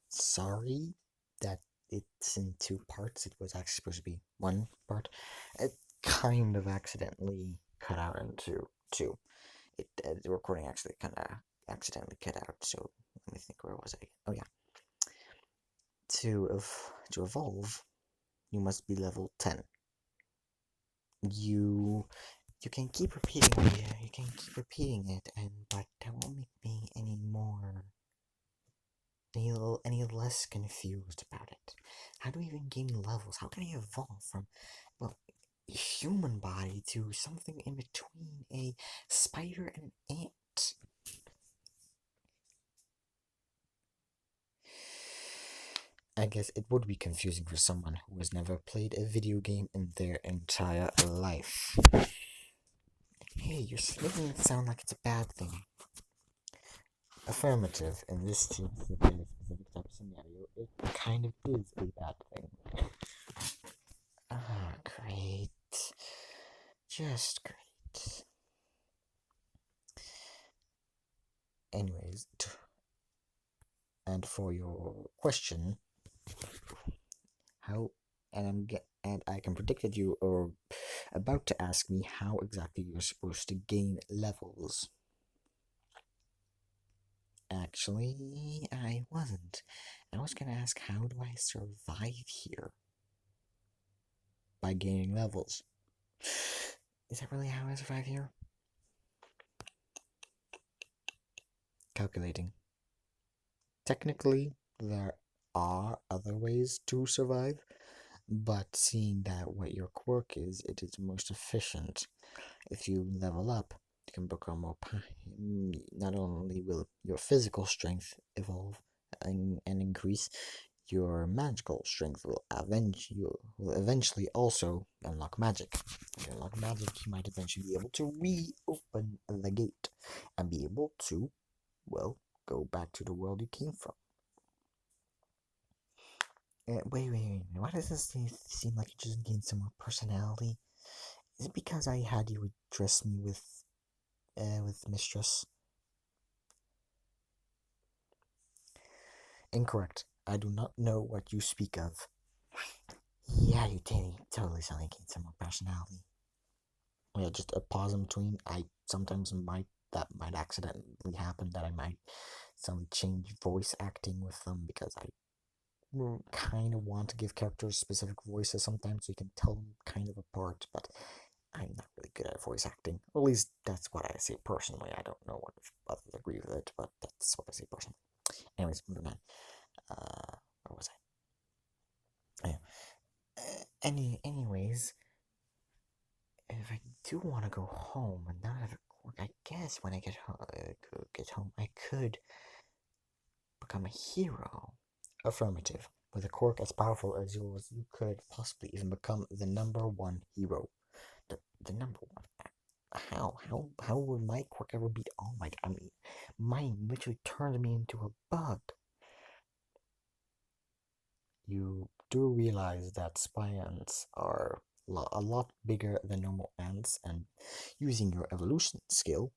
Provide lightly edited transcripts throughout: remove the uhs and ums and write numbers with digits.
Sorry that it's in two parts. It was actually supposed to be one part. It kind of accidentally cut out into two. The recording actually kind of accidentally cut out. So let me think. Where was I? Oh yeah. To evolve, you must be level 10. You you can keep repeating it. You can keep repeating it, but that won't make me any less confused about it. How do we even gain levels? How can I evolve from, well, a human body to something in between a spider and an ant? I guess it would be confusing for someone who has never played a video game in their entire life. Hey, you're making it sound like it's a bad thing. Affirmative. In this specific type of scenario, it kind of is a bad thing. Ah, great. Just great. Anyways, and for your question, how and I can predict that you are about to ask me how exactly you're supposed to gain levels. Actually, I wasn't. I was gonna ask, how do I survive here by gaining levels? Is that really how I survive here? Calculating. Technically, there are other ways to survive, but seeing that what your quirk is, it is most efficient. If you level up, you can become more not only will your physical strength evolve and increase, your magical strength will eventually also unlock magic. If you unlock magic, you might eventually be able to reopen the gate and be able to, well, go back to the world you came from. Wait. Why does this seem like you just gained some more personality? Is it because I had you address me with mistress? Incorrect. I do not know what you speak of. Yeah, you totally sound like you gained some more personality. Yeah, just a pause in between. I sometimes might accidentally happen that I might suddenly change voice acting with them because I kind of want to give characters specific voices sometimes so you can tell them kind of apart, but I'm not really good at voice acting. Or at least that's what I say personally. I don't know what if others agree with it, but that's what I say personally. Anyways, moving on. Where was I? Yeah. Anyways, if I do want to go home and not have a work, I guess when I get home, I could become a hero. Affirmative. With a quirk as powerful as yours, you could possibly even become the number one hero. The number one. How would my quirk ever beat All Might? I mean, mine literally turned me into a bug. You do realize that spiants are a lot bigger than normal ants, and using your evolution skill,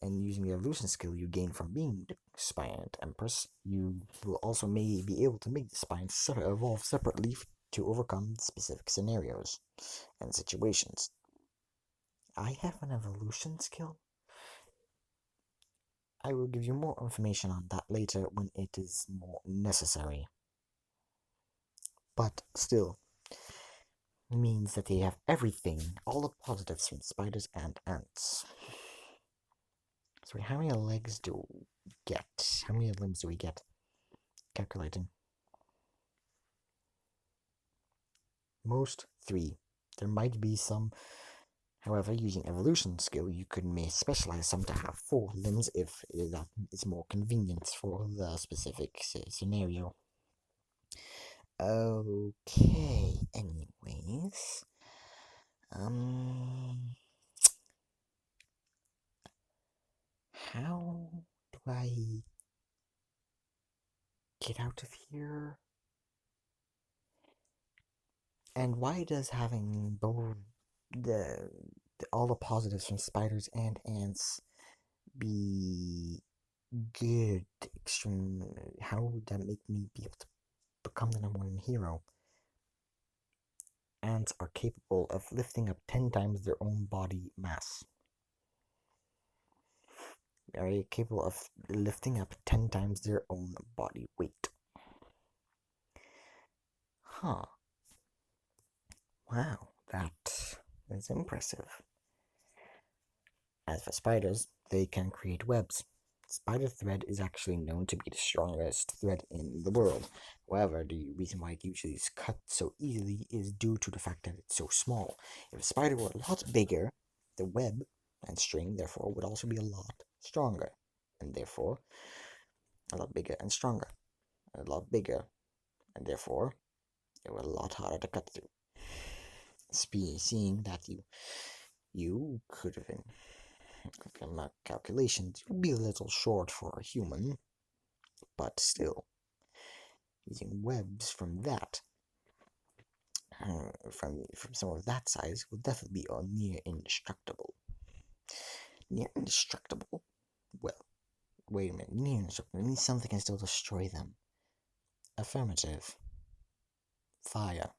using the evolution skill you gain from being the spiant empress, you will also may be able to make the spiants evolve separately to overcome specific scenarios and situations. I have an evolution skill. I will give you more information on that later when it is more necessary. But still, means that they have everything, all the positives from spiders and ants. So how many legs do we get? How many limbs do we get? Calculating. Most 3. There might be some, however, using evolution skill, you could may specialize some to have 4 limbs if that is more convenient for the specific scenario. Okay, anyways. How do I get out of here? And why does having both the, all the positives from spiders and ants be good extreme? How would that make me be able to become the #1 hero? Ants are capable of lifting up 10 times their own body mass. Are they capable of lifting up 10 times their own body weight? Huh. Wow, that is impressive. As for spiders, they can create webs. Spider thread is actually known to be the strongest thread in the world. However, the reason why it usually is cut so easily is due to the fact that it's so small. If a spider were a lot bigger, the web and string, therefore, would also be a lot stronger, and therefore, a lot bigger and stronger, and a lot bigger, and therefore, it was a lot harder to cut through. Seeing that you could have been calculations would be a little short for a human, but still, using webs from that, from someone of that size, will definitely be near indestructible. Near indestructible? Well, wait a minute. Near indestructible means something can still destroy them. Affirmative. Fire.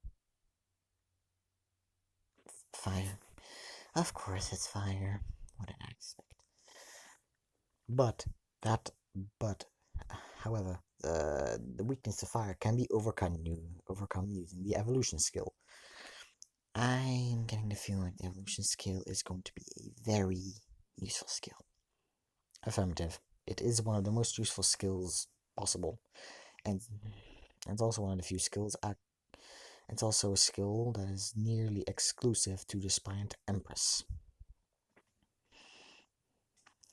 Fire. Of course, it's fire. What did I expect? But that, but, however, the weakness of fire can be overcome using the evolution skill. I'm getting the feeling like the evolution skill is going to be a very useful skill. Affirmative. It is one of the most useful skills possible, and it's also one of the few skills. It's also a skill that is nearly exclusive to the Spiant Empress.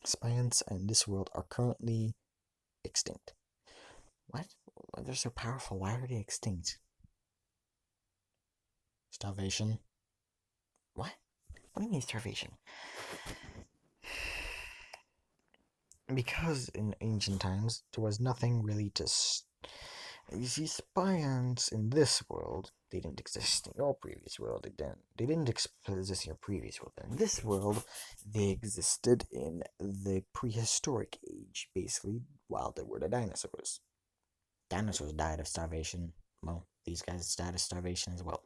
Spiants in this world are currently extinct. What? They're so powerful. Why are they extinct? Starvation? What? What do you mean starvation? Because in ancient times, there was nothing really to. You see, spiants in this world, they didn't exist in your previous world. They didn't exist in your previous world. In this world, they existed in the prehistoric age, basically, while there were the dinosaurs. Dinosaurs died of starvation. Well, these guys died of starvation as well.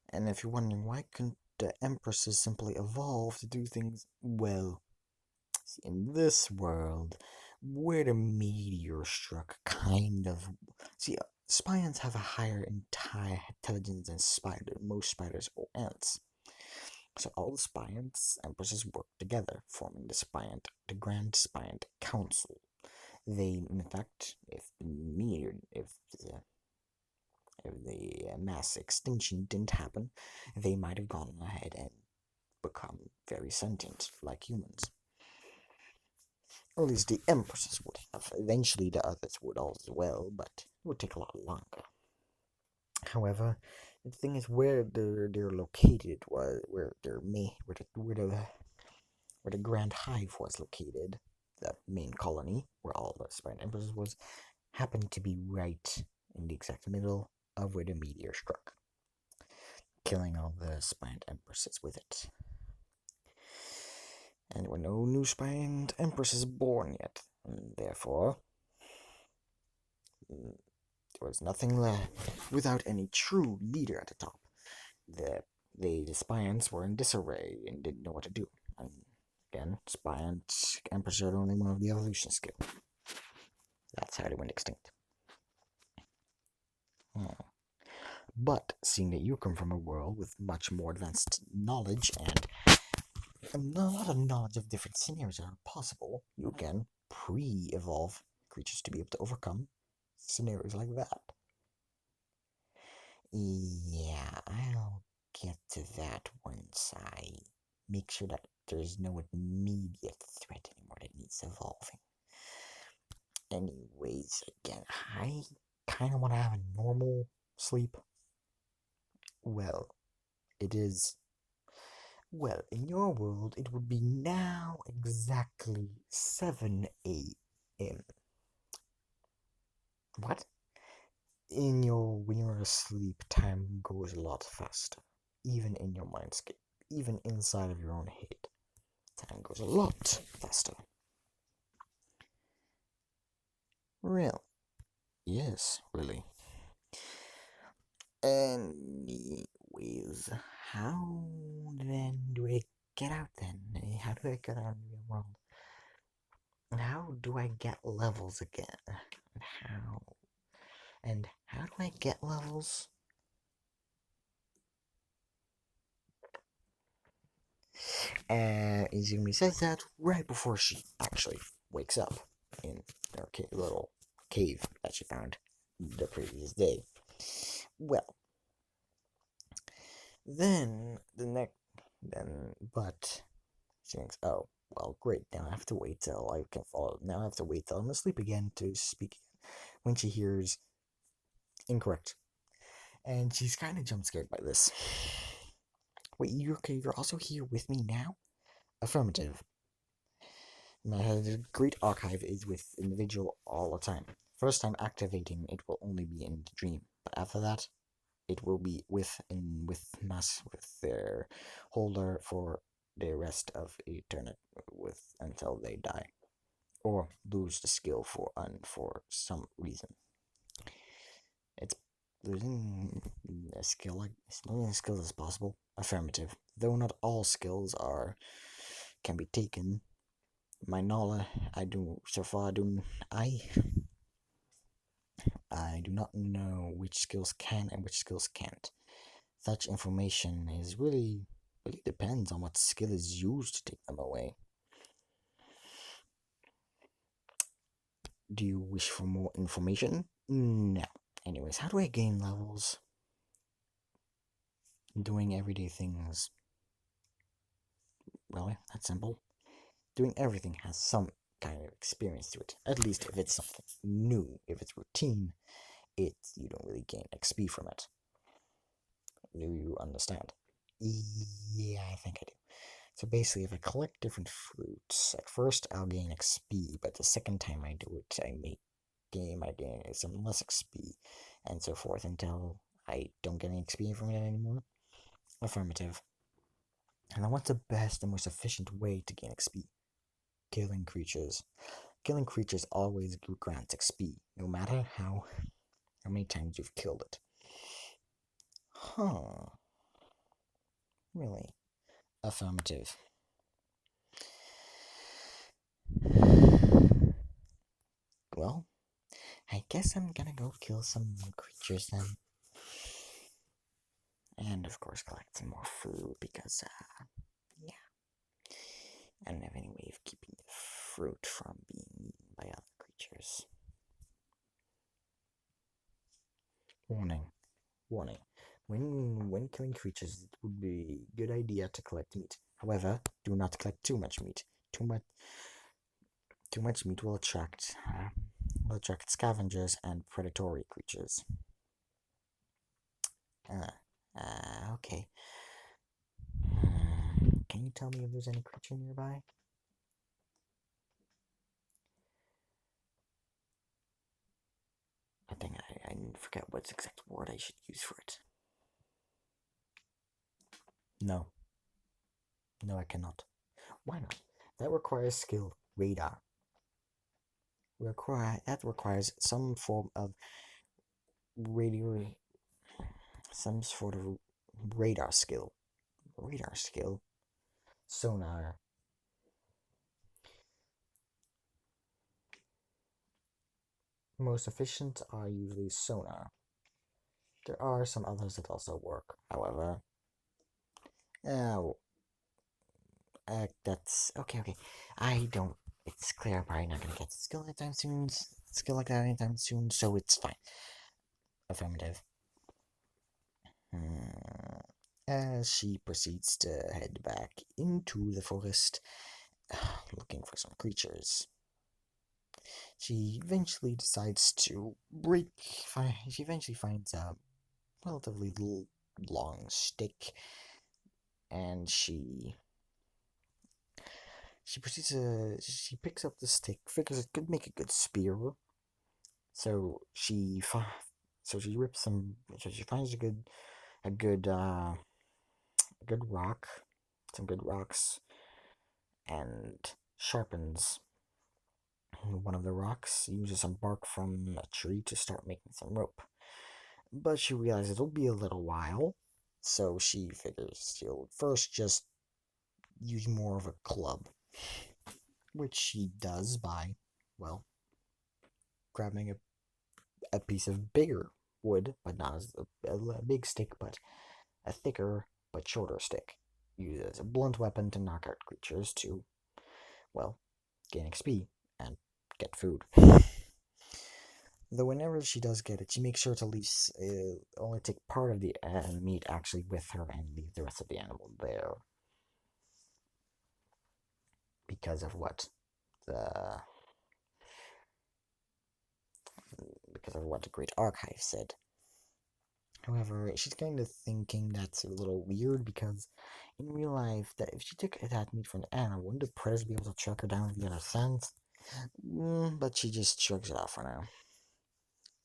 And if you're wondering why couldn't the empresses simply evolve to do things well, see, in this world, where the meteor struck, spions have a higher entire intelligence than most spiders or ants. So all the spiants, empresses work together, forming the Grand Spiant Council. They, in fact, if the mass extinction didn't happen, they might have gone ahead and become very sentient, like humans. At least the empresses would have. Eventually, the others would as well, but it would take a lot longer. However, the thing is, where they're located was where the Grand Hive was located, the main colony where all the Spiant Empresses was, happened to be right in the exact middle of where the meteor struck, killing all the Spiant Empresses with it. And there were no new Spiant Empresses born yet, and therefore there was nothing left without any true leader at the top. The Spiants were in disarray and didn't know what to do. And again, Spiant Empresses are only one of the evolution skill. That's how they went extinct. But seeing that you come from a world with much more advanced knowledge and a lot of knowledge of different scenarios that are possible, you can pre-evolve creatures to be able to overcome scenarios like that. Yeah, I'll get to that once I make sure that there's no immediate threat anymore that needs evolving. Anyways, again, I kind of want to have a normal sleep. Well, it is. Well, in your world, it would be now exactly 7 a.m. What? When you're asleep, time goes a lot faster. Even in your mindscape. Even inside of your own head. Time goes a lot faster. Really? Yes, really. Anyways, how then do I get out then? How do I get out of the real world? And how do I get levels again? And how? And how do I get levels? Izumi says that right before she actually wakes up in her little cave that she found the previous day. Well, then but she thinks, oh, well, great. Now I have to wait till I can follow. Now I have to wait till I'm asleep again to speak when she hears incorrect. And she's kind of jump scared by this. Wait, you're okay? You're also here with me now? Affirmative. The Great Archive is with individual all the time. First time activating, it will only be in the dream, but after that, it will be with their holder for the rest of eternity, until they die or lose the skill for some reason. It's losing a skill like as many skills as possible. Affirmative. Though not all skills can be taken. My knowledge, I do so far. I do not know which skills can and which skills can't. Such information is really depends on what skill is used to take them away. Do you wish for more information? No. Anyways, how do I gain levels? Doing everyday things. Really, that's simple. Doing everything has some kind of experience to it. At least if it's something new. If it's routine, you don't really gain XP from it. Do you understand? Yeah, I think I do. So basically, if I collect different fruits, at first I'll gain XP, but the second time I do it, I gain some less XP, and so forth until I don't get any XP from it anymore. Affirmative. And then what's the best and most efficient way to gain XP? Killing creatures. Killing creatures always grants XP, no matter how many times you've killed it. Huh. Really? Affirmative. Well, I guess I'm gonna go kill some creatures then. And of course collect some more food because, yeah. I don't have any way of keeping the fruit from being eaten by other creatures. Warning. Warning. When killing creatures, it would be a good idea to collect meat. However, do not collect too much meat. Too much meat will attract scavengers and predatory creatures. Okay. Can you tell me if there's any creature nearby? I think I forget what exact word I should use for it. No. No, I cannot. Why not? That requires skill. Radar. That requires some form of radio, some sort of radar skill. Radar skill. Sonar. Most efficient are usually sonar. There are some others that also work, however. Uh, that's okay. I don't. It's clear I'm probably not gonna get skill anytime soon. Skill like that anytime soon, so it's fine. Affirmative. As she proceeds to head back into the forest, looking for some creatures. She eventually decides to She eventually finds a relatively long stick, and she picks up the stick, figures it could make a good spear. So she rips some. So she finds a good rock, some good rocks, and sharpens one of the rocks, uses some bark from a tree to start making some rope. But she realizes it'll be a little while, so she figures she'll first just use more of a club, which she does by, well, grabbing a piece of bigger wood, but not as a big stick, but a thicker but shorter stick. Used as a blunt weapon to knock out creatures to, well, gain XP and get food. Though whenever she does get it, she makes sure to leave, only take part of the meat actually with her and leave the rest of the animal there. Because of what the Great Archive said. However, she's kind of thinking that's a little weird because in real life, that if she took that meat from the animal, wouldn't the predators be able to track her down and get her scent? But she just shrugs it off for now.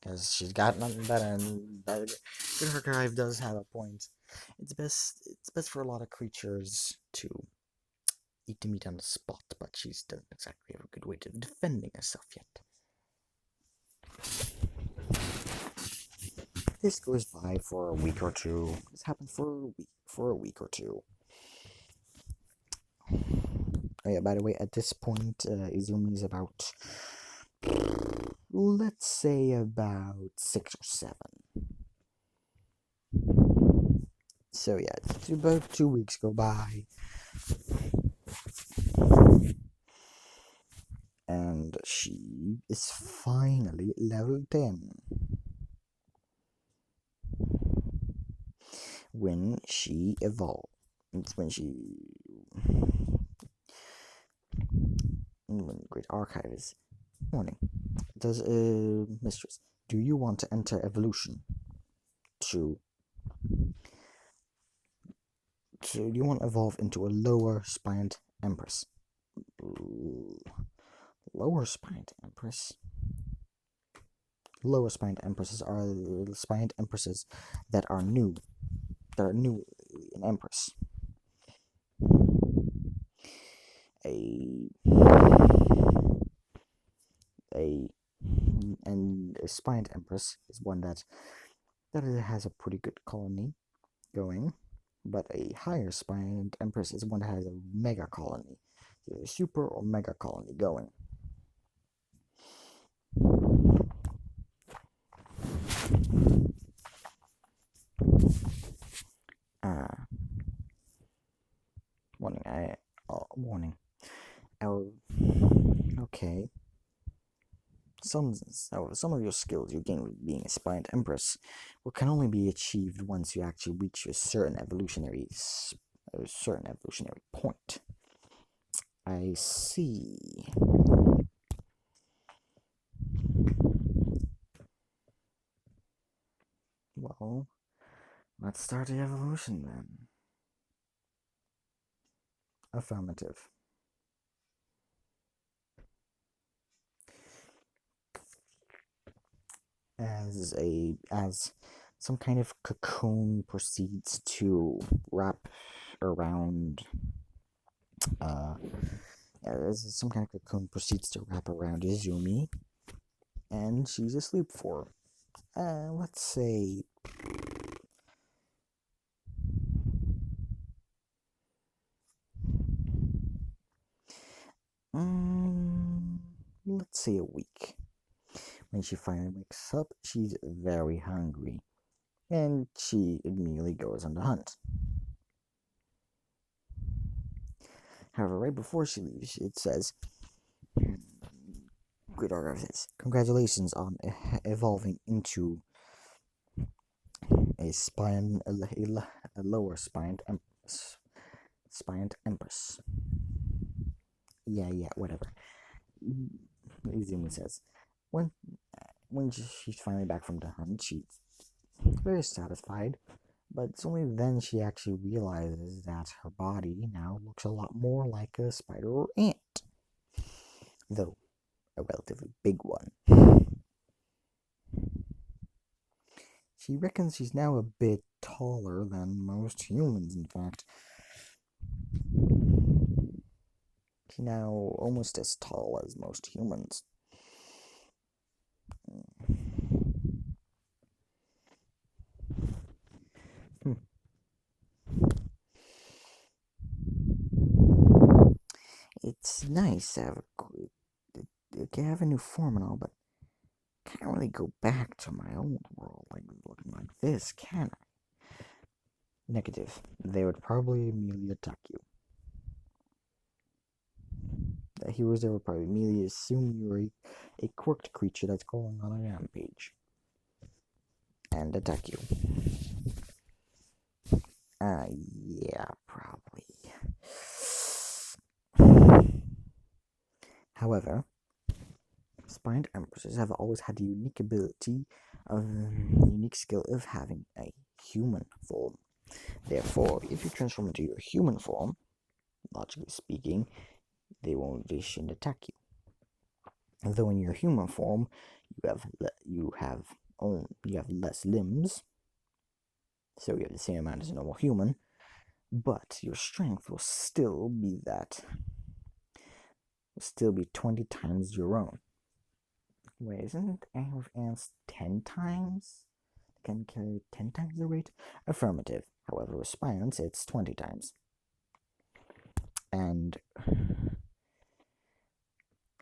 Because she's got nothing better, and the Archive does have a point. It's best for a lot of creatures to eat the meat on the spot, but she doesn't exactly have a good way of defending herself yet. This goes by for a week or two. This happens for a week or two. Oh yeah, by the way, at this point, Izumi is about, let's say, about 6 or 7. So yeah, about 2 weeks go by. And she is finally level 10. When she evolves. When the Great Archive is warning. Does mistress, do you want to enter evolution? Do you want to evolve into a lower spiant empress? Lower spiant empress? Lower spiant empresses are spiant empresses that are new. That are new in empress. And a spiant empress is one that has a pretty good colony going, but a higher spiant empress is one that has a mega colony, either super or mega colony going. Warning. Okay. Some of your skills you gain with being a spiant empress can only be achieved once you actually reach a certain evolutionary point. I see. Well, let's start the evolution then. Affirmative. As some kind of cocoon proceeds to wrap around Izumi, and she's asleep for, let's say, a week. When she finally wakes up, she's very hungry, and she immediately goes on the hunt. However, right before she leaves, it says, Great Archive says, congratulations on evolving into a lower spiant empress. Yeah, whatever. Izumi says, when she's finally back from the hunt, she's very satisfied, but it's only then she actually realizes that her body now looks a lot more like a spider or ant, though a relatively big one. She reckons she's now a bit taller than most humans, in fact. He's now almost as tall as most humans. Hmm. It's nice to have a new form and all, but can't really go back to my old world looking like this, can I? Negative. They would probably immediately attack you. The heroes there would probably immediately assume you're a quirked creature that's going on a rampage and attack you. Yeah, probably. However, spiant empresses have always had the unique skill of having a human form. Therefore, if you transform into your human form, logically speaking, they won't wish and attack you. Though in your human form, you have less limbs, so you have the same amount as a normal human, but your strength will still be 20 times your own. Wait, isn't ants 10 times? Can carry 10 times the weight? Affirmative. However, with spiants, it's 20 times. And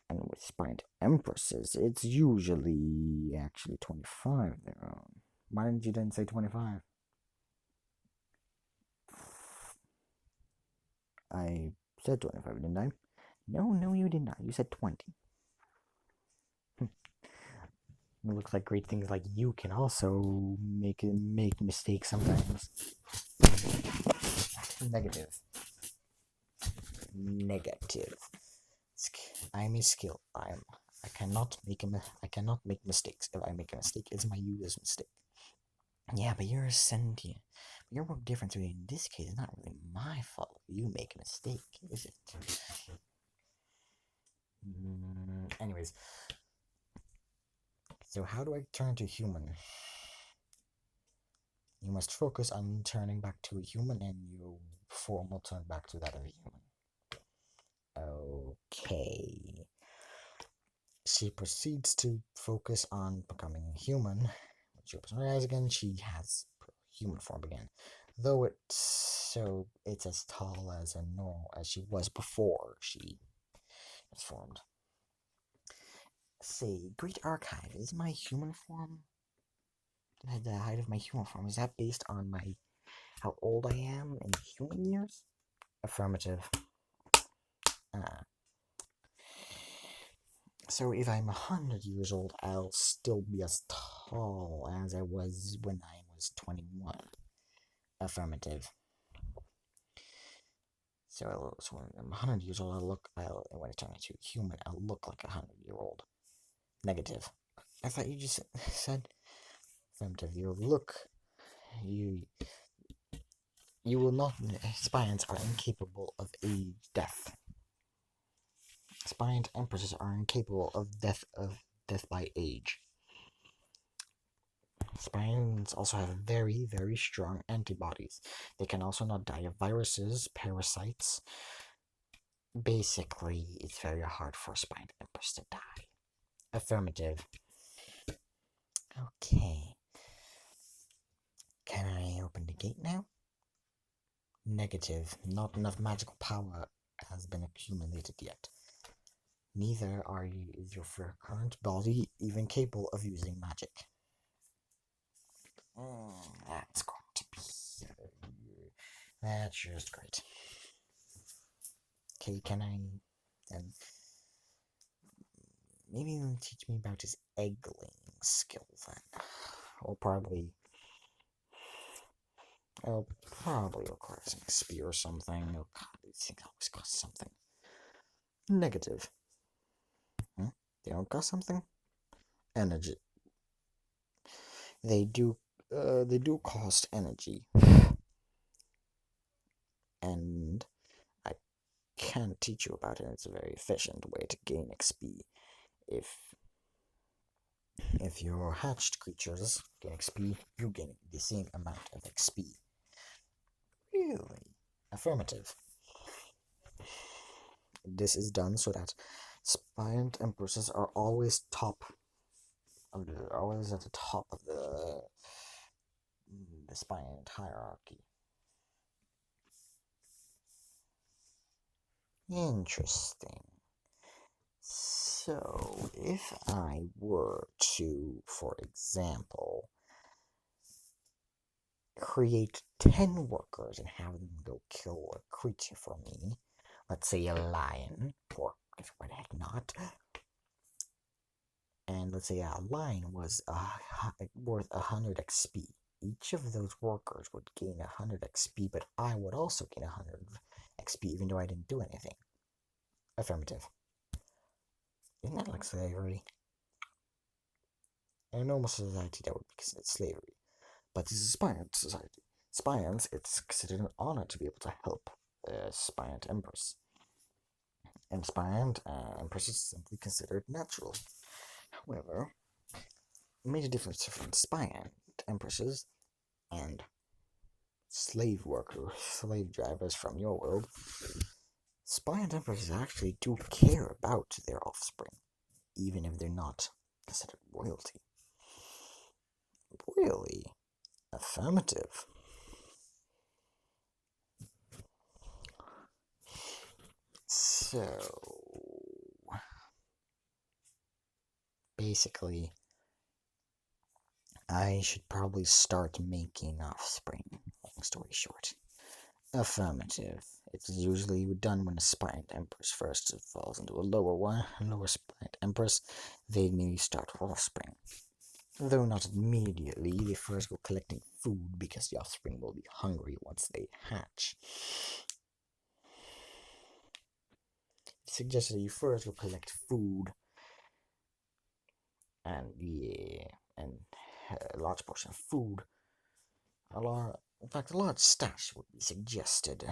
with spiant empresses, it's usually actually 25 their own. Why didn't you then say 25? I said 25, didn't I? No, you did not. You said 20. It looks like great things like you can also make mistakes sometimes. Negative. I'm a skill. I cannot make mistakes. If I make a mistake, it's my user's mistake. Yeah, but you're a sentient. You're more different. So in this case, it's not really my fault. You make a mistake, is it? Anyways, so how do I turn to human? You must focus on turning back to a human, and your form will turn back to that of a human. Okay. She proceeds to focus on becoming a human. When she opens her eyes again, she has human form again. Though it's as tall as she was before she was formed. Say, Great Archive, is my human form? The height of my human form, is that based on how old I am in human years? Affirmative. So if I'm 100 years old, I'll still be as tall as I was when I was 21. Affirmative. So when I'm 100 years old, when I turn into a human, I'll look like a 100-year-old. Negative. I thought you just said affirmative. You will not. Spiants are incapable of death. Spiant empresses are incapable of death by age. Spiants also have very, very strong antibodies. They can also not die of viruses, parasites. Basically, it's very hard for a spiant empress to die. Affirmative. Okay. Can I open the gate now? Negative. Not enough magical power has been accumulated yet. Neither is your current body even capable of using magic. That's going to be... That's just great. Okay, can I... Then maybe he'll teach me about his egg-laying skill then. I'll probably require some spear or something. Oh god, these things always cost something. Negative. They don't cost something? Energy. They do cost energy. And I can teach you about it. It's a very efficient way to gain XP. If your hatched creatures gain XP, you gain the same amount of XP. Really? Affirmative. this is done so that spiant empresses are always always at the top of the spiant hierarchy. Interesting. So, if I were to, for example, create 10 workers and have them go kill a creature for me, let's say a lion, or why the heck not, and let's say a lion was worth 100 XP. Each of those workers would gain 100 XP, but I would also gain 100 XP even though I didn't do anything. Affirmative. Isn't that like slavery? In a normal society, that would be considered slavery. But this is a Spiant society. Spiants, it's considered an honor to be able to help the Spiant Empress. And Spiant Empress is simply considered natural. However, a major difference between Spiant Empresses and slave workers, slave drivers from your world, Spiant Empresses actually do care about their offspring, even if they're not considered royalty. Really? Affirmative. So, basically, I should probably start making offspring. Long story short. Affirmative. It's usually done when a Spiant Empress first falls into a lower Spiant Empress. They immediately start offspring. Though not immediately, they first go collecting food because the offspring will be hungry once they hatch. It suggests that you first go collect food and a large portion of food. In fact, a large stash would be suggested.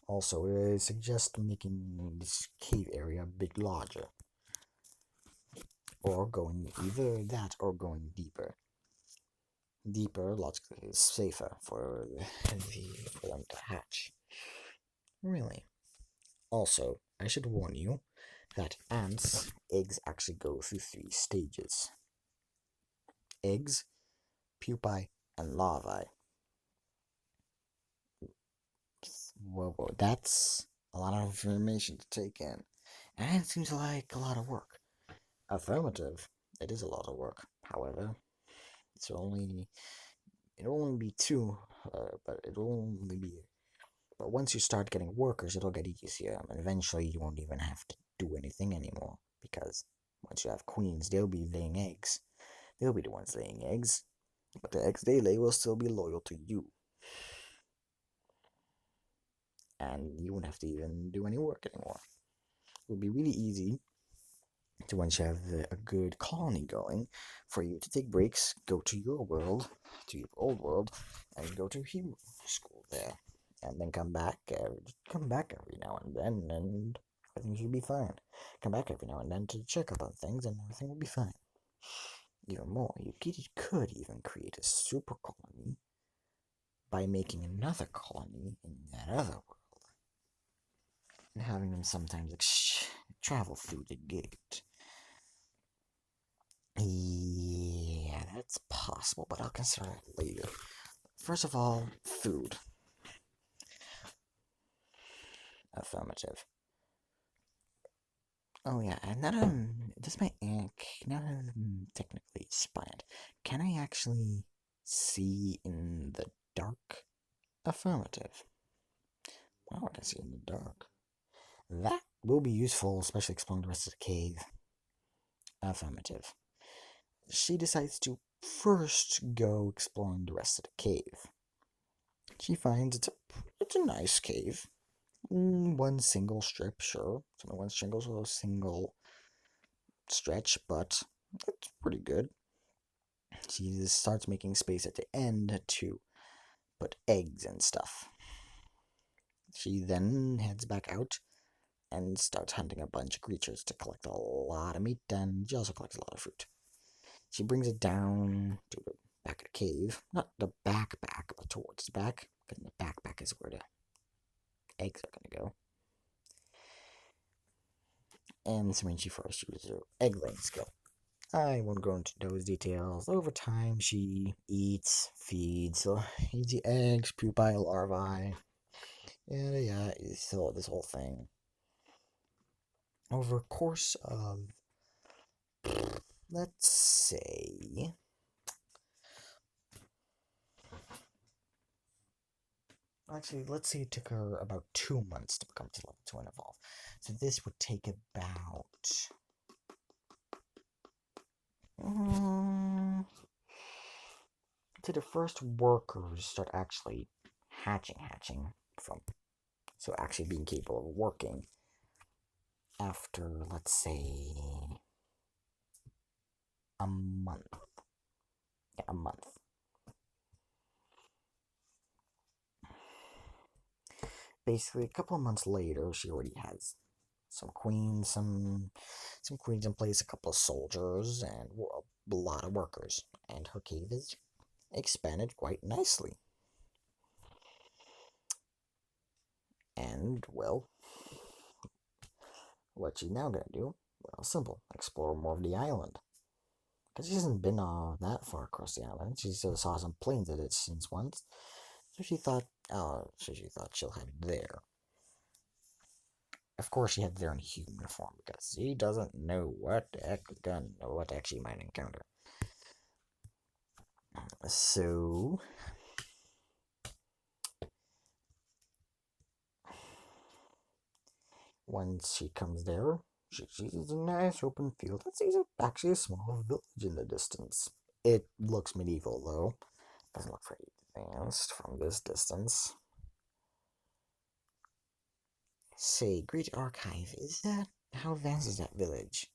Also, I suggest making this cave area a bit larger. Or going either that or going deeper. Deeper, logically, is safer for them to hatch. Really. Also, I should warn you that ants' eggs actually go through 3 stages: eggs, pupae, and larvae. Whoa, that's a lot of information to take in. And it seems like a lot of work. Affirmative, it is a lot of work. However, it'll only be 2, but once you start getting workers, it'll get easier, and eventually you won't even have to do anything anymore, because once you have queens, they'll be laying eggs. They'll be the ones laying eggs, but the eggs they lay will still be loyal to you. And you won't have to even do any work anymore. It will be really easy to, once you have a good colony going, for you to take breaks, go to your world, to your old world, and go to Hebrew school there, and then come back every now and then, and everything should be fine. Come back every now and then to check up on things, and everything will be fine. Even more, you could even create a super colony by making another colony in that other world, and having them sometimes travel through the gate. Yeah, that's possible, but I'll consider that later. First of all, food. Affirmative. Oh yeah, and now that now that I'm technically spiant, can I actually see in the dark? Affirmative. Wow, I can see in the dark. That will be useful, especially exploring the rest of the cave. Affirmative. She decides to first go exploring the rest of the cave. She finds it's a nice cave. One single strip, sure. It's only one single stretch, but it's pretty good. She starts making space at the end to put eggs and stuff. She then heads back out and starts hunting a bunch of creatures to collect a lot of meat, and she also collects a lot of fruit. She brings it down to the back of the cave. Not the back, but towards the back. Because the back is where the eggs are going to go. And so when she first used her egg laying skill. I won't go into those details. Over time, she eats, feeds, eats the eggs, pupile larvae, and yeah, so this whole thing. Over a course of, let's say, actually, let's say it took her about 2 months to become to level 2 and evolve. So this would take about to the first workers start actually hatching from, so actually being capable of working after, let's say, a month. Yeah, a month. Basically, a couple of months later, she already has some queens, some queens in place, a couple of soldiers, and a lot of workers. And her cave is expanded quite nicely. And, well, what she's now gonna do? Well, simple. Explore more of the island. Because she hasn't been that far across the island. She just saw some planes at it since once. So she thought she'll head there. Of course, she heads there in human form because she doesn't know what the heck what she might encounter. So, once she comes there, she sees a nice open field and sees actually a small village in the distance. It looks medieval though. Doesn't look very advanced from this distance. Say, Great Archive, is that how advanced is that village?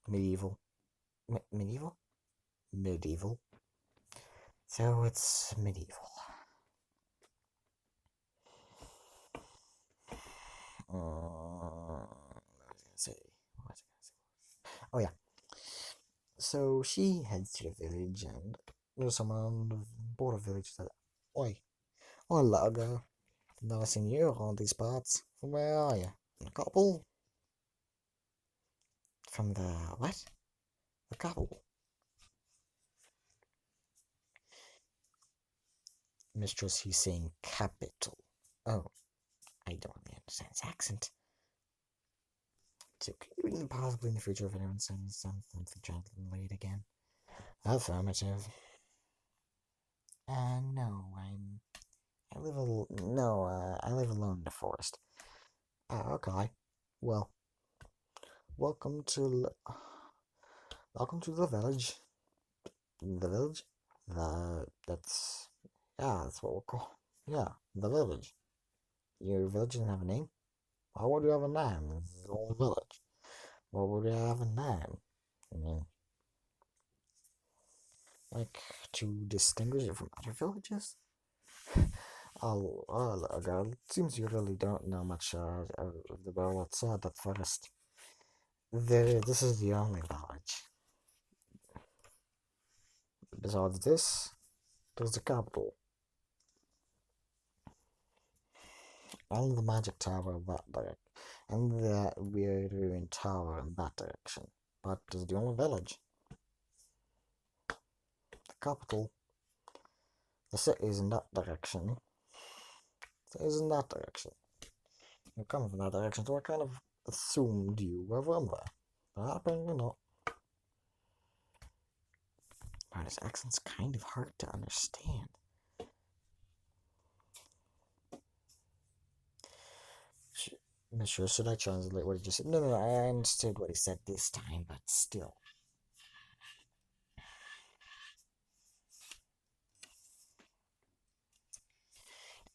Medieval. Medieval? Medieval. So it's medieval. What was I gonna say? What was I gonna say? Oh yeah. So she heads to the village, and there's someone on the border village that, oi, hola, girl. Never seen you around these parts. From where are you? A couple? From the what? The couple. Mistress, he's saying capital. Oh, I don't really understand his accent. So could you possibly in the future if anyone sends something gently late again? Affirmative. No, I live alone in the forest. Okay. Well, welcome to, welcome to the village. The village? That's what we'll call, yeah, the village. Your village doesn't have a name? Why would you have a name? It's a whole village. Why would you have a name? I mean, like, to distinguish it from other villages? Girl, it seems you really don't know much about what's said at first. This is the only village. Besides this, there's the capital. And the magic tower in that direction. And the weird ruined tower in that direction. But there's the only village. The capital. The city's in that direction. The city's in that direction. You're coming from that direction, so I kind of assumed you were from there. But apparently not. Wow, this accent's kind of hard to understand. Mister, should I translate what he just said? No, I understood what he said this time, but still.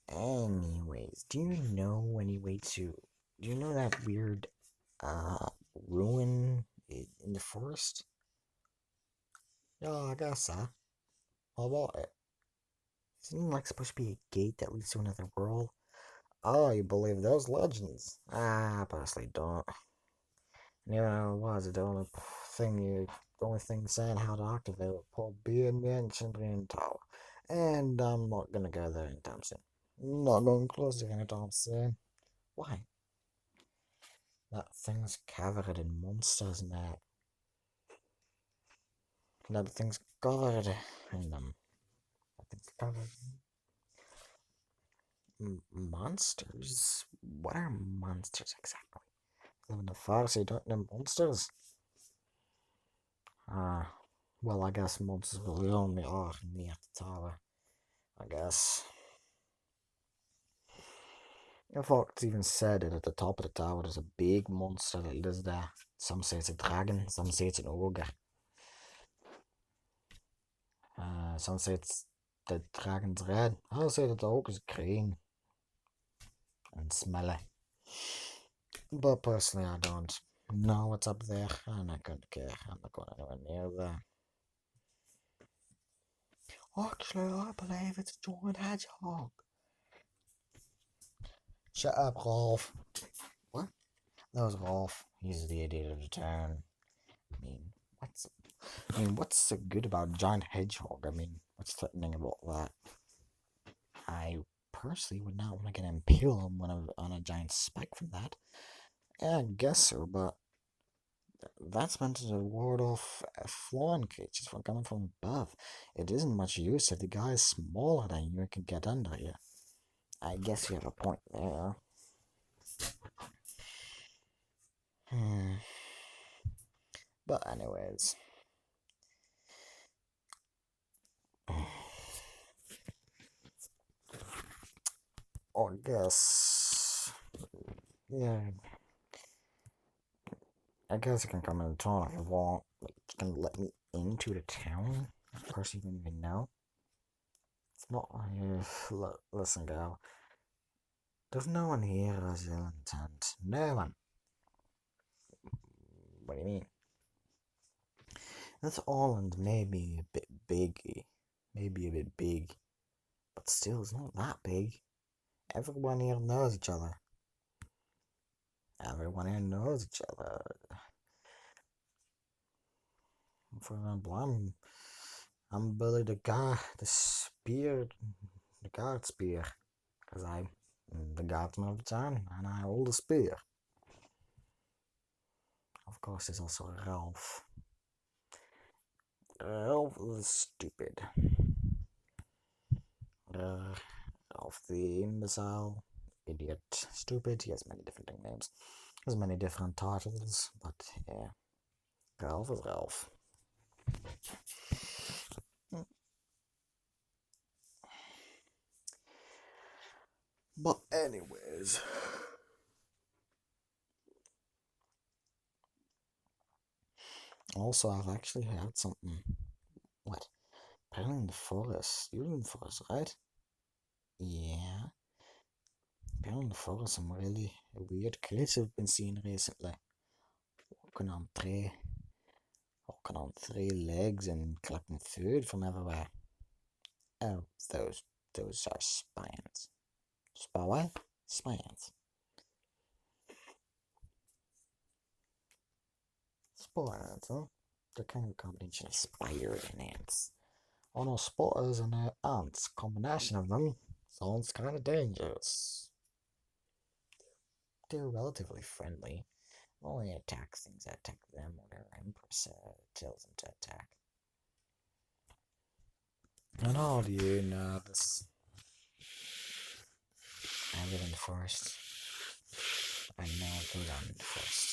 Anyways, do you know that weird, ruin in the forest? Yeah, I guess so. How about it? Isn't it like supposed to be a gate that leads to another world? Oh, you believe those legends? I personally don't. You know, was it the only thing saying how to activate it will be in the ancient Green Tower. And I'm not gonna go there anytime soon. Not going close to anytime soon. Why? That thing's covered in monsters now. That thing's covered in them. That thing's covered in monsters? What are monsters exactly? I live in the forest, you don't know monsters? Ah, well, I guess monsters really only are near the tower. I guess. In fact, it's even said that at the top of the tower there's a big monster that lives there. Some say it's a dragon, some say it's an ogre. Some say it's the dragon's red. I'll say that the ogre's green and smelly. But personally, I don't know what's up there. I'm not going to care. I'm not going anywhere near there. Actually, I believe it's a giant hedgehog. Shut up, Rolf. What? That was Rolf. He's the idiot of the town. I mean, what's what's so good about a giant hedgehog? I mean, what's threatening about that? I personally would not want to get impaled on a giant spike from that. Yeah, I guess so, but that's meant to ward off flying creatures from coming from above. It isn't much use if the guy is smaller than you and can get under you. I guess you have a point there. Hmm. But anyways. I guess. Yeah. I guess you can come into town if you want. Like, you can let me into the town. Of course, you don't even know. It's not. Listen, girl. There's no one here as ill intent. No one. What do you mean? This island may be a bit big. Maybe a bit big. But still, it's not that big. Everyone here knows each other. Everyone here knows each other. For example, I'm Billy the guy, the guard spear. Because I'm the guardsman of the town, and I hold a spear. Of course, there's also Ralph. Ralph is stupid. Ralph the imbecile, idiot, stupid. He has many different nicknames. He has many different titles, but yeah. Ralph is Ralph. But anyways. Also, I've actually heard something. What? Apparently in the forest. You live in the forest, right? Yeah. Apparently in the forest, some really weird creatures have been seen recently. Walking on three, walking on three legs and collecting food from everywhere. Oh, those are spiants. What? Spiants. Spiants, huh? They're kind of a combination of spiders and ants. Oh no, spotters and ants. Combination of them sounds kind of dangerous. They're relatively friendly. Only attack things that attack them or their empress tells them to attack. And how do you know this? I live in the forest. I know it goes on in the forest.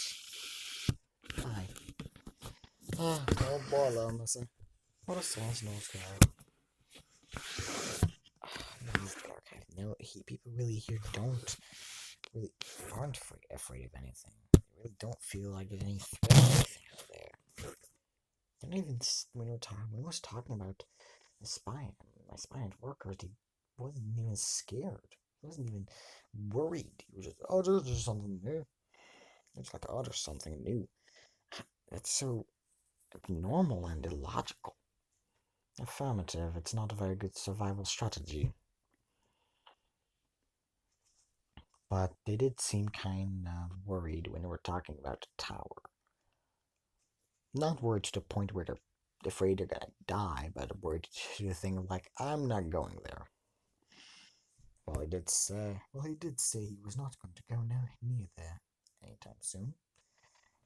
Hi. Ah, oh boy, Missy. What a strange nose guard. Nose guard. No, people really here really aren't afraid of anything. They really don't feel like there's any threat or anything out there. They don't even, when we was talking about the spy, my spy worker, he wasn't even scared. He wasn't even worried. He was just, oh, there's just something new. It's like, oh, there's something new. It's so normal and illogical. Affirmative, it's not a very good survival strategy. But they did seem kind of worried when they were talking about the tower. Not worried to the point where they're afraid they're gonna die, but worried to the thing of like, I'm not going there. Well, he did say he was not going to go near there. anytime soon.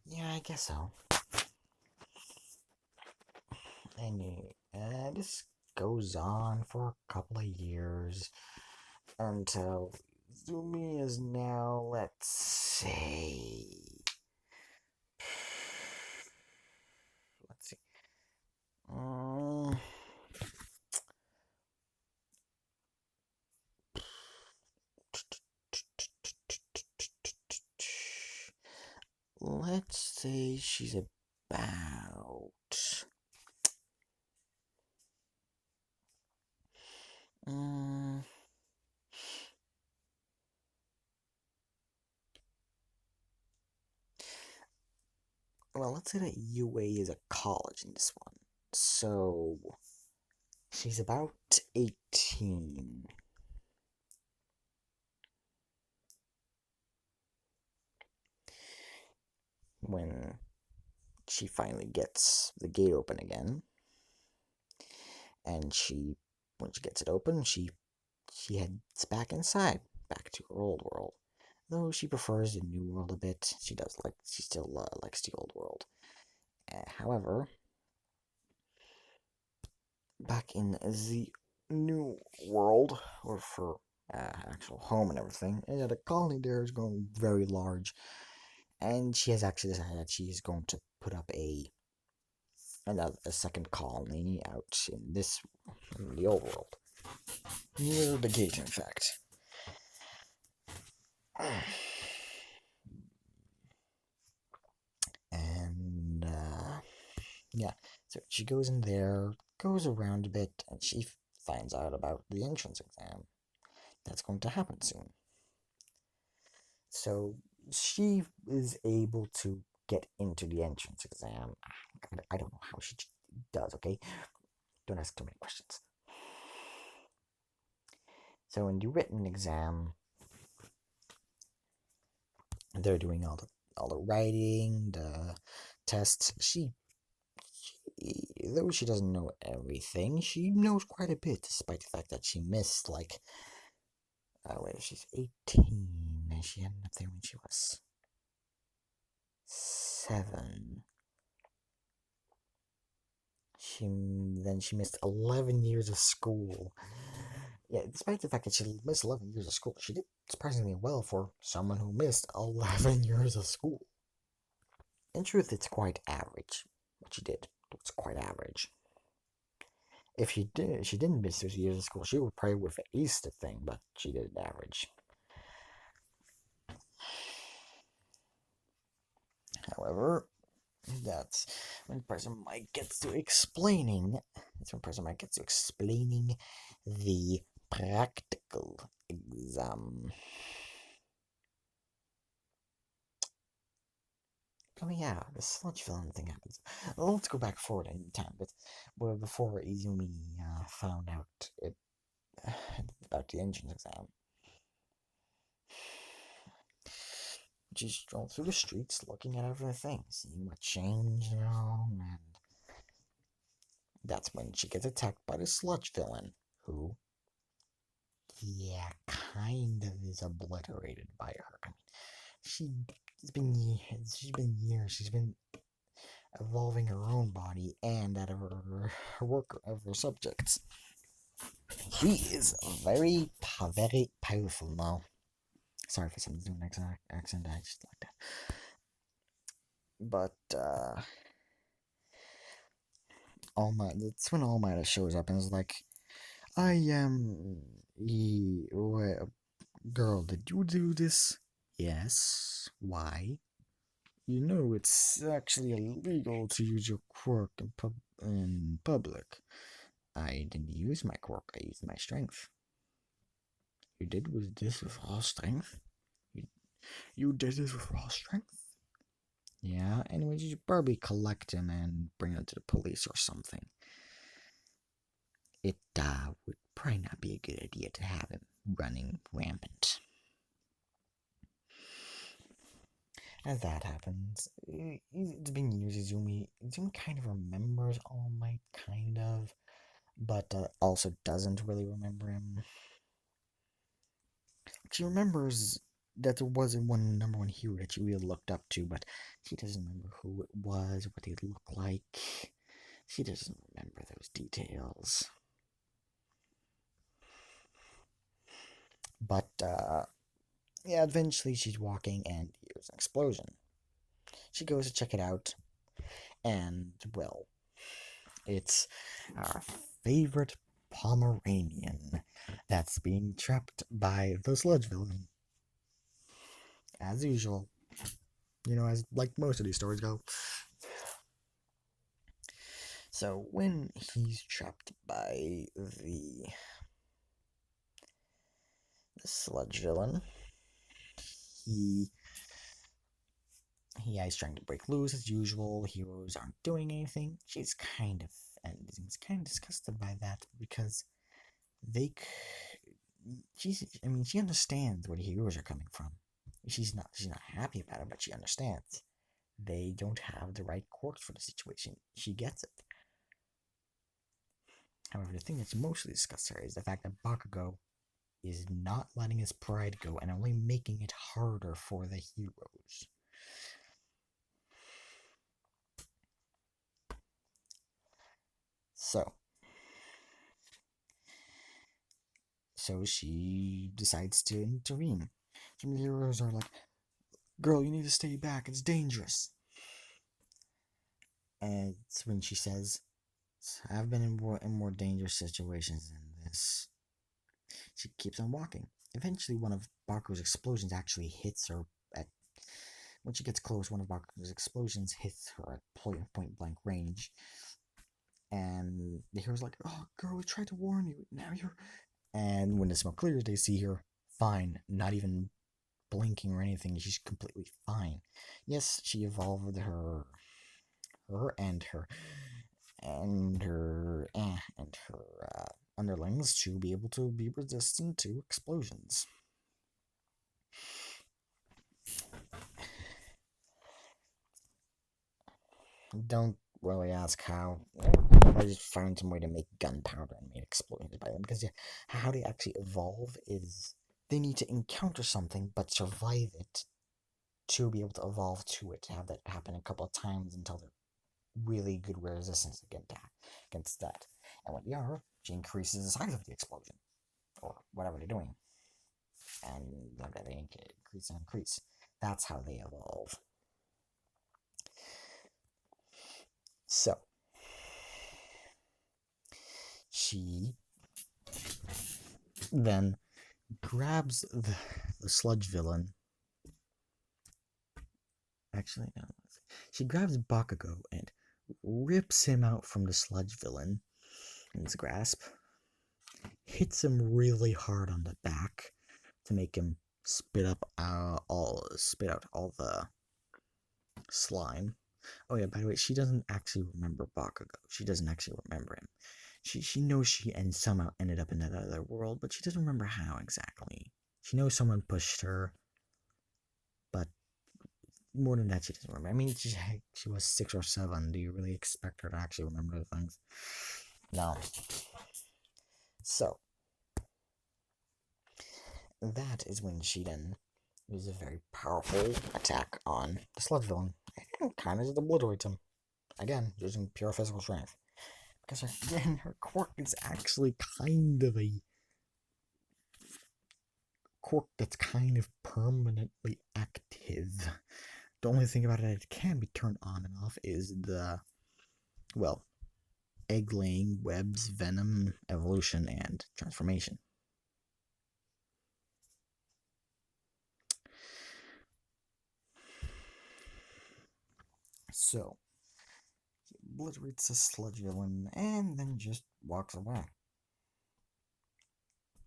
Yeah, I guess so. And this goes on for a couple of years until Izumi is now, let's say, let's see, um, let's say she's about, um, well, let's say that UA is a college in this one. So, she's about 18 when she finally gets the gate open again. And when she gets it open, she heads back inside, back to her old world. Though she prefers the new world a bit, she still likes the old world. However, back in the new world, or for actual home and everything, the colony there is going very large, and she has actually decided that she is going to put up a second colony out in the old world, near the gate, in fact. And yeah, so she goes in there, goes around a bit, and she finds out about the entrance exam that's going to happen soon. So she is able to get into the entrance exam. I don't know how she does, okay? Don't ask too many questions. So in the written exam, they're doing all the writing, the tests. Though she doesn't know everything, she knows quite a bit, despite the fact that she missed, like, she's 18, and she ended up there when she was 7. She missed 11 years of school. Yeah, despite the fact that she missed 11 years of school, she did surprisingly well for someone who missed 11 years of school. In truth, it's quite average. What she did was quite average. If she didn't miss those years of school, she would probably would have aced the thing, but she did it average. However, that's when person might get to explaining. That's when person might get to explaining the practical exam. Oh yeah, the sludge film thing happens. Let's go back forward in time, but before Izumi found out about the entrance exam, she's strolling through the streets, looking at everything, seeing what changed and all, and that's when she gets attacked by the sludge villain, who, yeah, kind of is obliterated by her. I mean, she's been years. She's been evolving her own body and that of her work of her subjects. She is very powerful now. Sorry for some doing accent. I just like that. But that's when All Might shows up and is like, "I am girl. Did you do this? Yes. Why? You know it's actually illegal to use your quirk in public. I didn't use my quirk. I used my strength. You did this with raw strength? You did this with raw strength? Yeah, anyways, you should probably collect him and bring him to the police or something. It would probably not be a good idea to have him running rampant." As that happens, it's been years. Izumi kind of remembers All Might, kind of, but also doesn't really remember him. She remembers that there was one number one hero that she really looked up to, but she doesn't remember who it was, what they looked like. She doesn't remember those details. But yeah, eventually she's walking and hears an explosion. She goes to check it out, and well, it's our favorite Pomeranian that's being trapped by the sludge villain. As usual, as like most of these stories go. So when he's trapped by the sludge villain, he is trying to break loose as usual. Heroes aren't doing anything. She's kind of disgusted by that because they she understands where the heroes are coming from. She's not happy about it, but she understands they don't have the right quirks for the situation. She gets it. However, the thing that's mostly discussed here is the fact that Bakugo is not letting his pride go and only making it harder for the heroes. So she decides to intervene. Some of the heroes are like, "Girl, you need to stay back. It's dangerous." And it's when she says, "I've been in more dangerous situations than this." She keeps on walking. Eventually, one of Baku's explosions actually hits her at. When she gets close, one of Baku's explosions hits her at point blank range. And the hero's like, "Oh, girl, we tried to warn you. Now you're." And when the smoke clears, they see her fine, not even blinking or anything. She's completely fine. Yes, she evolved her and her underlings to be able to be resistant to explosions. Don't really ask how. I just found some way to make gunpowder and made explosions by them. Because how they actually evolve is they need to encounter something but survive it to be able to evolve to it. To have that happen a couple of times until they're really good resistance against that. And when they are, she increases the size of the explosion or whatever they're doing, and they increase. That's how they evolve. So she then grabs the sludge villain. Actually, no. She grabs Bakugo and rips him out from the sludge villain in his grasp. Hits him really hard on the back to make him spit out all the slime. Oh yeah, by the way, she doesn't actually remember Bakugo. She doesn't actually remember him. She knows she somehow ended up in that other world, but she doesn't remember how exactly. She knows someone pushed her, but more than that, she doesn't remember. I mean, she was 6 or 7. Do you really expect her to actually remember the things? No. So, that is when she then uses a very powerful attack on the sludge villain and kind of just obliterates him. Again, using pure physical strength. Because again, her quirk is actually kind of a quirk that's kind of permanently active. The only thing about it can be turned on and off is the, well, egg laying, webs, venom, evolution, and transformation. So, he obliterates the sludge villain and then just walks away,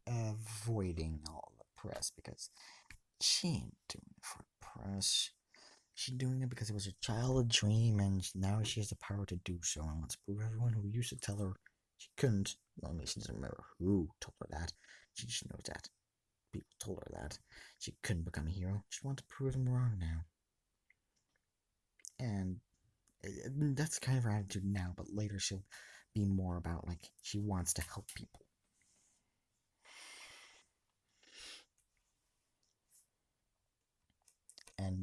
avoiding all the press because she ain't doing it for the press. She's doing it because it was a childhood dream and now she has the power to do so and wants to prove everyone who used to tell her she couldn't. Well, I mean, she doesn't remember who told her that. She just knows that people told her that she couldn't become a hero. She wants to prove them wrong now. And that's kind of her attitude now, but later she'll be more about, like, she wants to help people.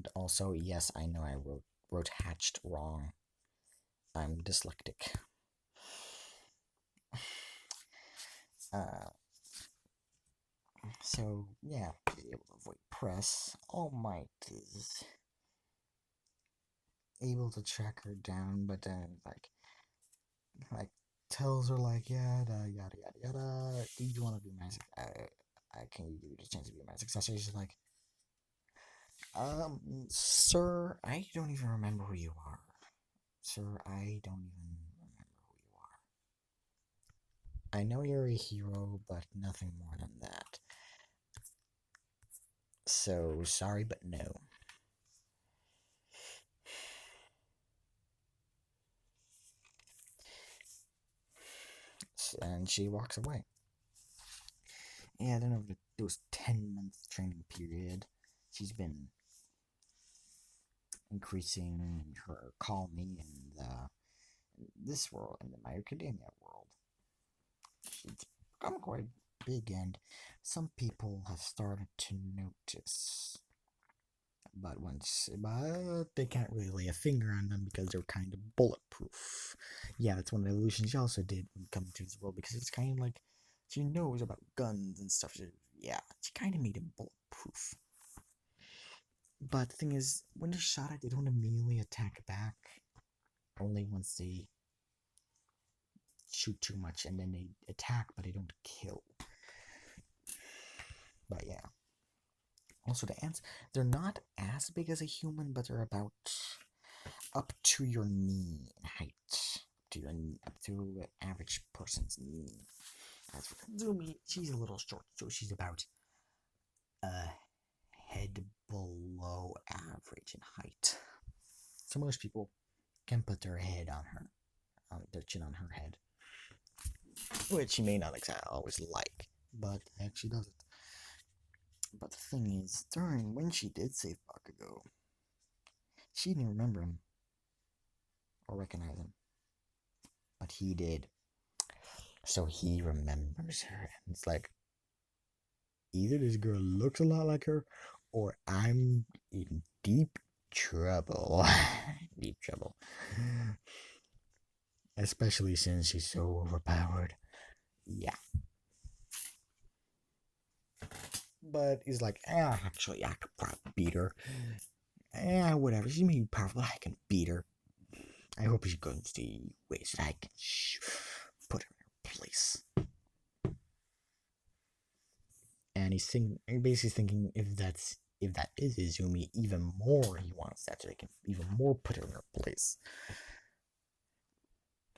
And also, yes, I know I wrote hatched wrong. I'm dyslexic. So yeah, be able to avoid press. All Might is able to track her down, but then like tells her like yada yada yada yada. Do you want to be my I can give you the chance to be my successor? She's like, sir, I don't even remember who you are. Sir, I don't even remember who you are. I know you're a hero, but nothing more than that. So sorry, but no. And she walks away. Yeah, I don't know, it was 10-month training period. She's been increasing her colony in this world, in the My Academia world. She's become quite big, and some people have started to notice. But they can't really lay a finger on them because they're kind of bulletproof. Yeah, that's one of the illusions she also did when coming to this world, because it's kind of like she knows about guns and stuff. She kind of made him bulletproof. But the thing is, when they're shot at, they don't immediately attack back. Only once they shoot too much, and then they attack, but they don't kill. But yeah. Also, the ants, they're not as big as a human, but they're about up to your knee in height. Up to an average person's knee. As for Izumi, she's a little short, so she's about a head below average in height. So most people can put their head on her, their chin on her head, which she may not exactly always like, but actually does it. But the thing is, when she did save Bakugo, she didn't remember him or recognize him, but he did. So he remembers her, and it's like, either this girl looks a lot like her, or I'm in deep trouble. Deep trouble. Especially since she's so overpowered. Yeah. But he's like, actually, I could probably beat her. Whatever. She may be powerful, but I can beat her. I hope she goes the ways that I can put her in her place. And he's basically thinking, if that is Izumi, even more he wants that, so they can even more put her in her place.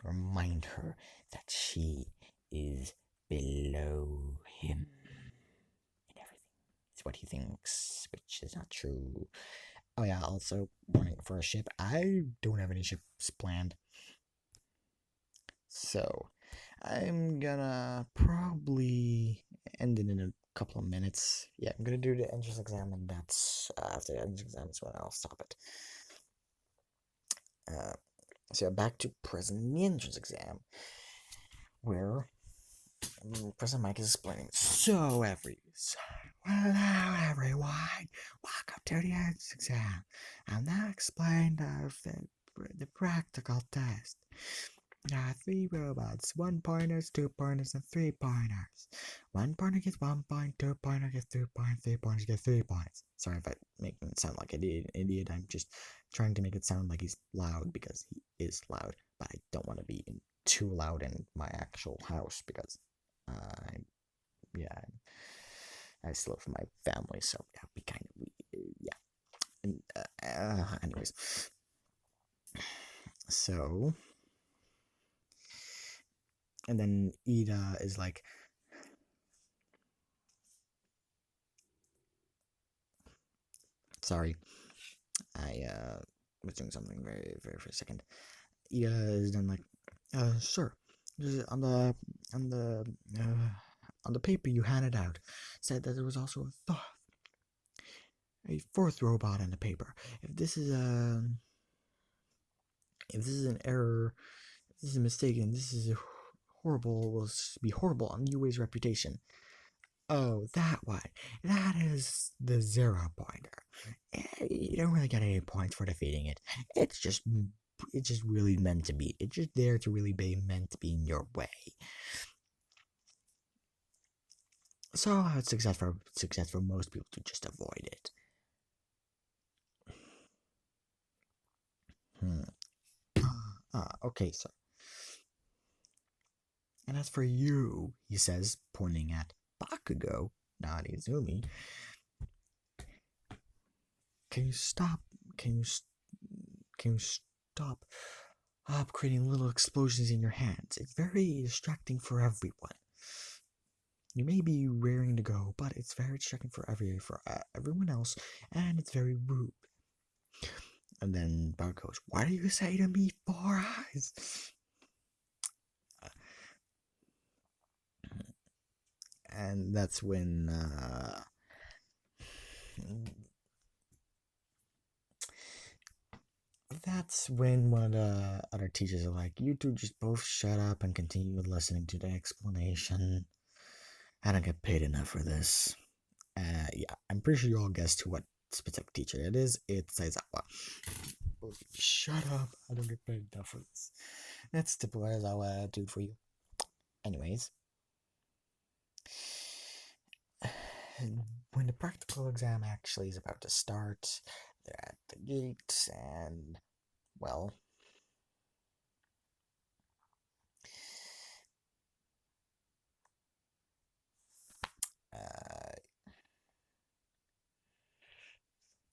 Remind her that she is below him and everything. It's what he thinks, which is not true. Oh yeah, also warning for a ship. I don't have any ships planned, so I'm gonna probably end it in a couple of minutes. Yeah, I'm gonna do the entrance exam, and that's after the entrance exam is when I'll stop it. So back to present the entrance exam, where President Mike is explaining. Hello everyone, welcome to the entrance exam. I'll now explain the practical test. There are 3 robots, 1-pointers, 2-pointers, and 3-pointers. 1-pointer gets 1 point, 2-pointer gets 2 points, 3-pointers get 3 points. Sorry if I make it sound like an idiot. I'm just trying to make it sound like he's loud, because he is loud. But I don't want to be too loud in my actual house, because I still live with my family, so that would be kind of weird. Yeah. And anyways, so. And then Ida is like, sorry, I was doing something very, very for a second. Ida is then like, sure. On the paper you handed out said that there was also a 4th robot in the paper. If this is an error, if this is a mistake, and this is will be horrible on UA's reputation. Oh, that one. That is the 0-pointer. you don't really get any points for defeating it. It's just really meant to be. It's just there to really be meant to be in your way. So it's success for most people to just avoid it. Okay, so. And as for you, he says, pointing at Bakugo, not Izumi, can you stop? Can you stop creating little explosions in your hands? It's very distracting for everyone. You may be raring to go, but it's very distracting for everyone else, and it's very rude. And then Bart goes, "What do you say to me, Four Eyes?" And that's when one of the other teachers are like, "You two just both shut up and continue listening to the explanation. I don't get paid enough for this." Yeah, I'm pretty sure you all guessed what specific teacher it is. It says, "Shut up! I don't get paid enough for this." That's typical as our attitude for you. Anyways, when the practical exam actually is about to start, they're at the gate, and well,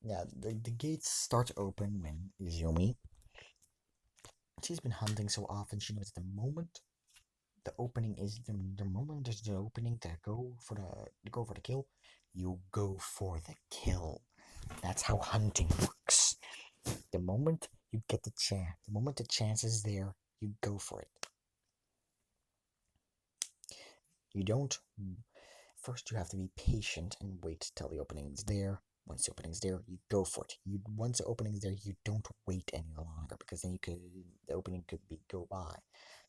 yeah, the gates start to open when Izumi. She's been hunting so often, she knows the moment the opening is the moment there's the opening to go for the kill, you go for the kill. That's how hunting works. The moment you get the chance, the moment the chance is there, you go for it. You don't. First, you have to be patient and wait till the opening's there. Once the opening's there, you go for it. Once the opening's there, you don't wait any longer, because then the opening could go by.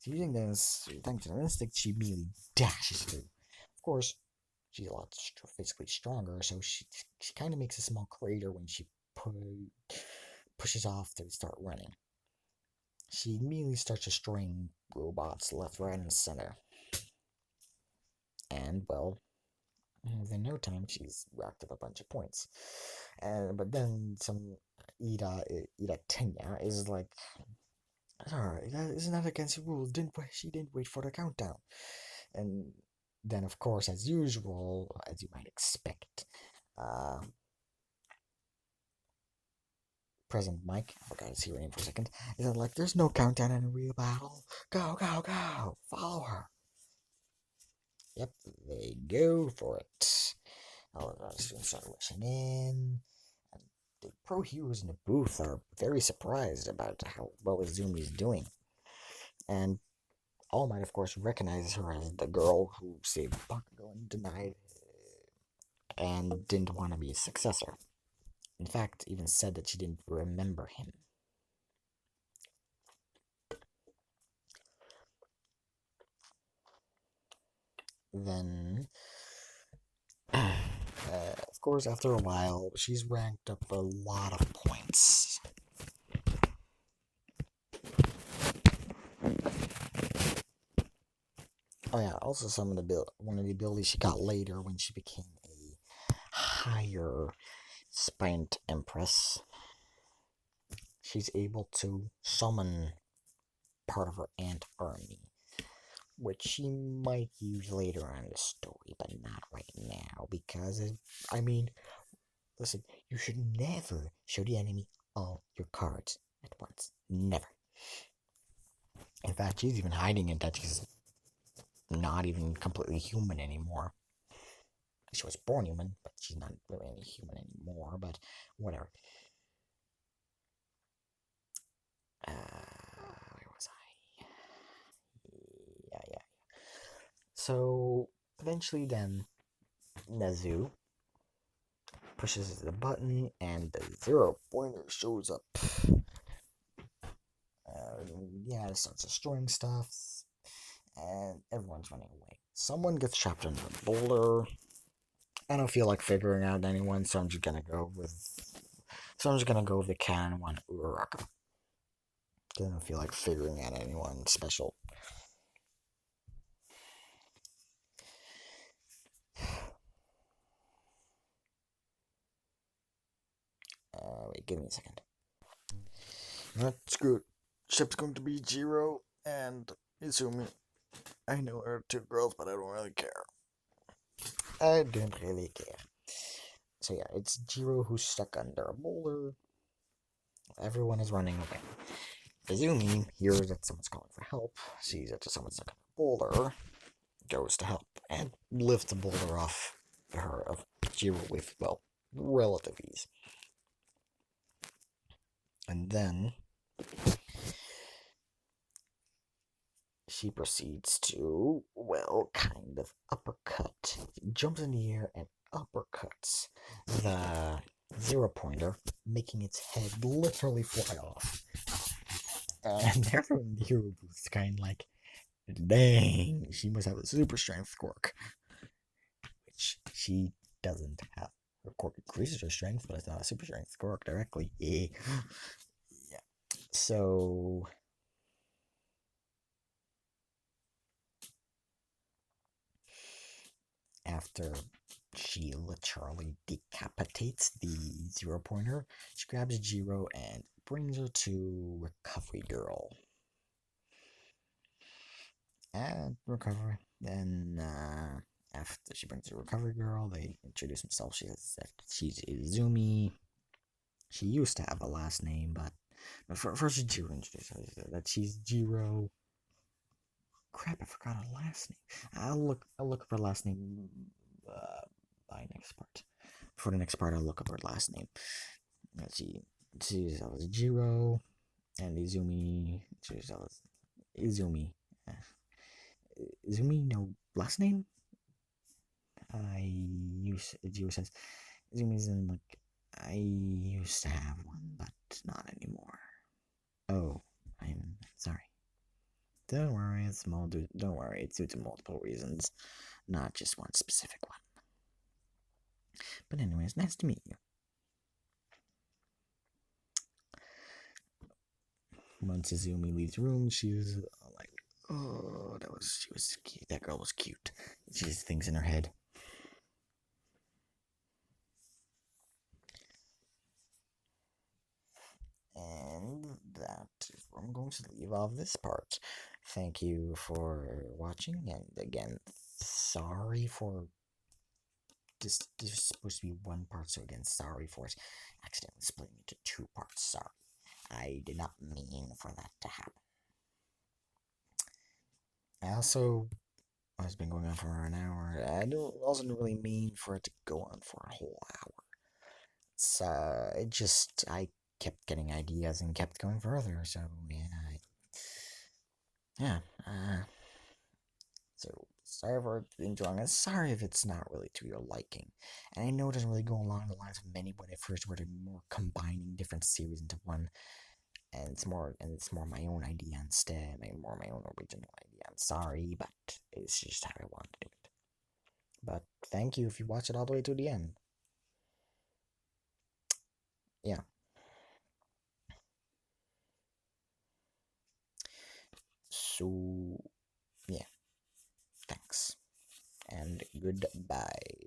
So using this, thanks to her instinct, she immediately dashes through. Of course, she's a lot physically stronger, so she kind of makes a small crater when she pushes off to start running. She immediately starts destroying robots left, right, and center. And, well, within no time, she's racked up a bunch of points. But then some Ida Tenya is like, "Sorry, isn't that against the rules? She didn't wait for the countdown." And then, of course, as usual, as you might expect, President Mike, I forgot to see her name for a second, is like, "There's no countdown in a real battle. Go, go, go! Follow her." Yep, they go for it. All of our students start rushing in, and the pro heroes in the booth are very surprised about how well Izumi is doing. And All Might, of course, recognizes her as the girl who saved Bakugo and denied and didn't want to be his successor. In fact, even said that she didn't remember him. Then, of course, after a while, she's ranked up a lot of points. Oh yeah, also one of the abilities she got later when she became a higher spiant empress. She's able to summon part of her ant army, which she might use later on in the story, but not right now, because, listen, you should never show the enemy all your cards at once. Never. In fact, she's even hiding it that she's not even completely human anymore. She was born human, but she's not really human anymore, but whatever. Where was I? Yeah. So, eventually then, Nezu pushes the button, and the 0 pointer shows up. It starts destroying stuff, and everyone's running away. Someone gets trapped under a boulder. I don't feel like figuring out anyone, so I'm just gonna go with So I'm just gonna go with the canon one, Uraraka. Doesn't feel like figuring out anyone special. Wait, give me a second. Not screwed. Ship's going to be Jiro and Izumi. I know there are two girls, but I don't really care. I don't really care. So yeah, it's Jiro who's stuck under a boulder. Everyone is running away. Izumi hears that someone's calling for help, sees that someone's stuck under a boulder, goes to help, and lifts the boulder off her of Jiro with, well, relative ease. And then she proceeds to, well, kind of uppercut. Jumps in the air and uppercuts the 0-pointer, making its head literally fly off. And everyone here was kind of like, dang, she must have a super strength quirk. Which she doesn't have. Her quirk increases her strength, but it's not a super strength quirk directly. Yeah. So after she literally decapitates the 0-pointer, she grabs Jiro and brings her to Recovery Girl. And Recovery. Then, after she brings her Recovery Girl, they introduce themselves. She says that she's Izumi. She used to have a last name, but first Jiro introduces her that she's Jiro. Crap, I forgot her last name. I'll look up her last name by next part. For the next part, I'll look up her last name. She's Jiro, and Izumi. She's Izumi. Izumi, no last name. Jiro says Izumi's in like I used to have one, but not anymore. Oh, I'm sorry. Don't worry, don't worry, it's due to multiple reasons, not just one specific one. But anyways, nice to meet you. Once Izumi leaves the room, she's like, "Oh, she was cute. That girl was cute." She just thinks in her head. And that is where I'm going to leave off this part. Thank you for watching, and again, sorry for this is supposed to be one part, so again, sorry for accidentally splitting into two parts. Sorry. I did not mean for that to happen. It's been going on for an hour. I wasn't really mean for it to go on for a whole hour. So I kept getting ideas and kept going further. So yeah. So sorry for enjoying it. Sorry if it's not really to your liking. And I know it doesn't really go along the lines of many when I first were more combining different series into one. And it's more my own idea instead, more my own original idea. I'm sorry, but it's just how I want to do it. But thank you if you watch it all the way to the end. Yeah. So yeah, thanks and goodbye.